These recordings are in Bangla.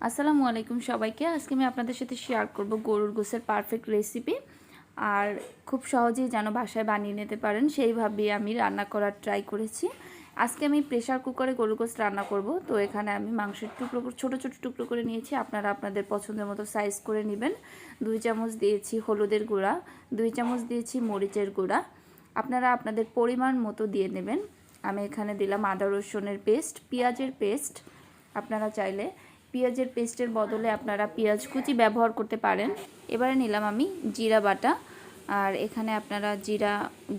আসসালামু আলাইকুম সবাইকে। আজকে আমি আপনাদের সাথে শেয়ার করব গরুর গোশের পারফেক্ট রেসিপি। আর খুব সহজেই যেন বাসায় বানিয়ে নিতে পারেন সেইভাবেই আমি রান্না করার ট্রাই করেছি। আজকে আমি প্রেশার কুকারে গরুর গোশ রান্না করব। তো এখানে আমি মাংসের টুকরো ছোট ছোট টুকরো করে নিয়েছি, আপনারা আপনাদের পছন্দের মতো সাইজ করে নেবেন। 2 চামচ দিয়েছি হলুদের গুঁড়া, 2 চামচ দিয়েছি মরিচের গুঁড়া, আপনারা আপনাদের পরিমাণ মতো দিয়ে নেবেন। আমি এখানে দিলাম আদা রসুনের পেস্ট, পেঁয়াজের পেস্ট। আপনারা চাইলে পেঁয়াজের পেস্টের বদলে আপনারা পেঁয়াজ কুচি ব্যবহার করতে পারেন। এবারে নিলাম আমি জিরা বাটা, আর এখানে আপনারা জিরা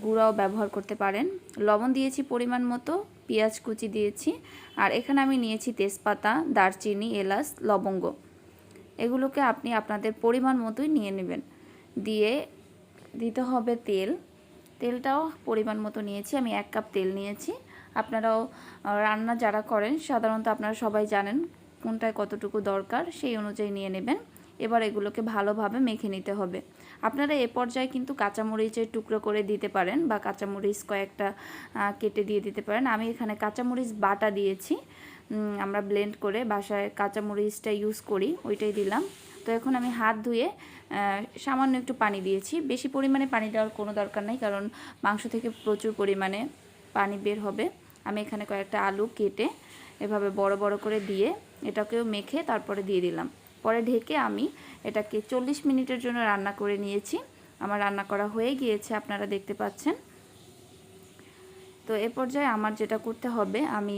গুঁড়াও ব্যবহার করতে পারেন। লবণ দিয়েছি পরিমাণ মতো, পেঁয়াজ কুচি দিয়েছি, আর এখানে আমি নিয়েছি তেজপাতা, দারচিনি, এলাচ, লবঙ্গ। এগুলোকে আপনি আপনাদের পরিমাণ মতোই নিয়ে নেবেন। দিয়ে দিতে হবে তেলটাও পরিমাণ মতো নিয়েছি, আমি 1 কাপ তেল নিয়েছি। আপনারাও রান্না যারা করেন সাধারণত আপনারা সবাই জানেন কোনটায় কতটুকু দরকার, সেই অনুযায়ী নিয়ে নেবেন। এবার এগুলোকে ভালোভাবে মেখে নিতে হবে। আপনারা এ পর্যায়ে কিন্তু কাঁচামরিচের টুকরো করে দিতে পারেন বা কাঁচামরিচ কয়েকটা কেটে দিয়ে দিতে পারেন। আমি এখানে কাঁচামরিচ বাটা দিয়েছি, আমরা ব্লেন্ড করে বাসায় কাঁচামরিচটা ইউজ করি, ওইটাই দিলাম। তো এখন আমি হাত ধুয়ে সামান্য একটু পানি দিয়েছি, বেশি পরিমাণে পানি দেওয়ার কোনো দরকার নেই, কারণ মাংস থেকে প্রচুর পরিমাণে পানি বের হবে। আমি এখানে কয়েকটা আলু কেটে এভাবে বড় বড় করে দিয়ে এটাকেও মেখে তারপরে দিয়ে দিলাম। পরে ঢেকে আমি এটাকে 40 মিনিটের জন্য রান্না করে নিয়েছি। আমার রান্না করা হয়ে গিয়েছে, আপনারা দেখতে পাচ্ছেন। তো এ পর্যায়ে আমার যেটা করতে হবে, আমি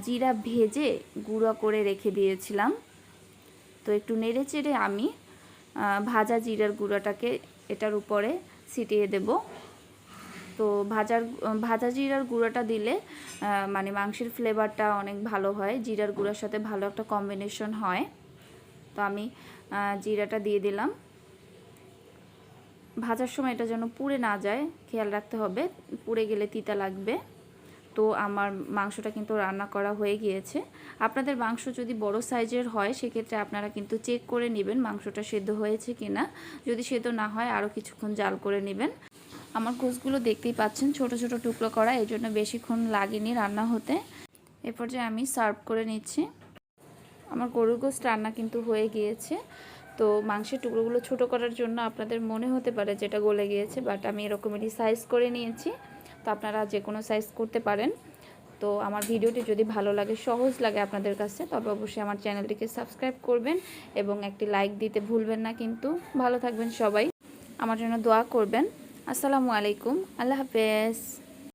জিরা ভেজে গুঁড়ো করে রেখে দিয়েছিলাম। তো একটু নেড়ে চেড়ে আমি ভাজা জিরার গুঁড়োটাকে এটার উপরে ছিটিয়ে দেব। তো ভাজা জিরার গুঁড়োটা দিলে মানে মাংসের ফ্লেভারটা অনেক ভালো হয়, জিরার গুঁড়োর সাথে ভালো একটা কম্বিনেশন হয়। তো আমি জিরাটা দিয়ে দিলাম। ভাজার সময় এটা যেন পুড়ে না যায়, খেয়াল রাখতে হবে, পুড়ে গেলে তিতা লাগবে। তো আমার মাংসটা কিন্তু রান্না করা হয়ে গিয়েছে। আপনাদের মাংস যদি বড় সাইজের হয় সেক্ষেত্রে আপনারা কিন্তু চেক করে নেবেন মাংসটা সেদ্ধ হয়েছে কিনা। যদি সেদ্ধ না হয় আরও কিছুক্ষণ জাল করে নেবেন। আমার গোশগুলো দেখতেই পাচ্ছেন ছোট ছোট টুকরো করা, এই জন্য বেশিক্ষণ লাগেনি রান্না হতে। এরপর যে আমি সার্ভ করে নিচ্ছি। আমার গরুর গোশত রান্না কিন্তু হয়ে গিয়েছে। তো মাংসের টুকরোগুলো ছোট করার জন্য আপনাদের মনে হতে পারে যেটা গলে গিয়েছে, বাট আমি এরকমই সাইজ করে নিয়েছি। তো আপনারা যে কোনো সাইজ করতে পারেন। তো আমার ভিডিওটি যদি ভালো লাগে, সহজ লাগে আপনাদের কাছে, তবে অবশ্যই আমার চ্যানেলটিকে সাবস্ক্রাইব করবেন এবং একটি লাইক দিতে ভুলবেন না কিন্তু। ভালো থাকবেন সবাই, আমার জন্য দোয়া করবেন। আসসালামু আলাইকুম, আল্লাহ হাফেজ।